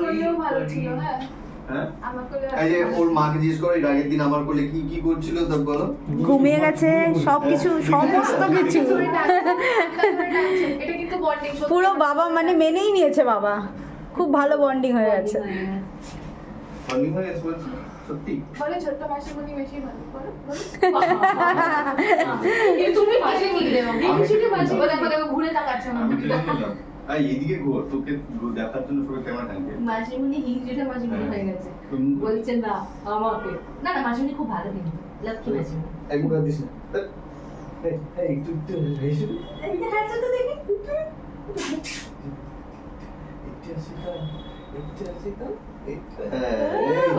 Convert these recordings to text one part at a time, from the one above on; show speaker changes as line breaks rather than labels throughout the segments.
করলেও ভালো ছিল। হ্যাঁ
হ্যাঁ
আমার করলে
এই যে ওর মাকে জিজ্ঞেস করে এর আগের দিন আমার কোলে কি কি করছিল তো বলো।
ঘুমিয়ে গেছে সবকিছু, সমস্ত কিছু
এটা কিন্তু বন্ডিং
পুরো বাবা মানে মেনেই নিয়েছে বাবা, খুব ভালো বন্ডিং হয়ে গেছে।
বন্ডিং হয়ে গেছে বলছি সত্যি।
বলে ছোট্ট মাসিমণি বেশি ভালো বলো এই তুমি পাশে নিয়ে দেবো
আমি
ছোট মাসি বলে আমাকে ঘুরে তাকাচ্ছে না
আমি টেনে নিলাম। এই এদিকে ঘোর, তোকে দেখার জন্য সবাই ক্যামেরা টানবে।
মাসিমণি হিংসুটে মাসিমণি হয়ে গেছে, বলছে না আমাকে। না না মাসিমণি খুব ভালো কিন্তু লক্ষ্মী মাসিমণি।
একবার দিস না। এই একটু একটু হেসে দে।
এই যে হাতটা তো দেখি
একটু আসি তো, একটু আসি তো।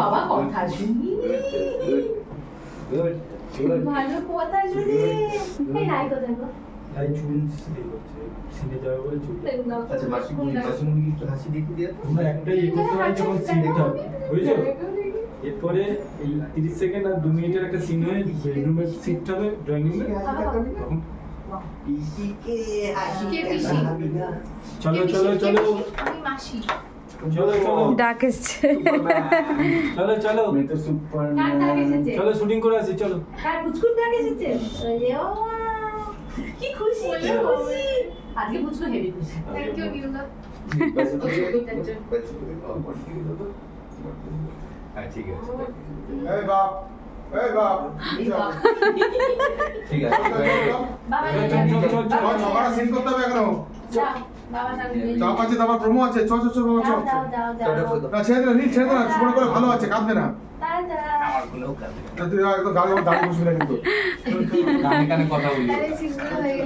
বাবা কথা শুনি ভালো কথা শুনি। এই রায় কোথায় গো?
তাই চুল সিলে করছে, সিলে যাবে বলে চুল।
আচ্ছা মাসিমণি কি একটু হাসি দেখি দিয়ে তো।
তোমরা একটাই করতে হয় যখন সিন দেখতে হবে, বুঝেছো? এরপরে এই 30 সেকেন্ড আর 2 মিনিটের একটা সিন হয়ে বেডরুমের শিফট হবে ড্রয়িং রুমে। তখন
পিসিকে হাসি
কে পিসি?
চলো চলো চলো
আমি মাসি
চলো চলো
ডাক এসছে।
চলো চলো
मैं तो सुपरमैन।
কার এসেছে?
চলো শুটিং করে আসি চলো।
কার পুচকুর ডাক এসেছে? ওরে ও কি খুশি কি খুশি। আজকে পুচকু হেভি খুশি।
থ্যাংক ইউ নীলদা
पैसे तो पैसे तो कॉल कर दिए तो। हां ठीक है।
ए बाप, ए बाप,
এই বাবা।
ठीक है।
বাবা
চল, চল, চল, চল।
और झगड़ा सीन করতে হবে এখনো।
যাও বাবা সামনে
চাপ আছে তারপর প্রোমো আছে, চল চল চল বাবা
যাও
চল।
যাও যাও যাও
না ছেড়ে দে না, নীল ছেড়ে দে না, মনে করে ভালো আছে, কাঁদবে না।
টাটা।
আমার কোনো কাজ নেই।
তুই একদম গাড়ি দাঁড়িয়ে বসবি না কিন্তু।
কানে কানে কথা বলি।
আরে সিঙ্গেল হয়ে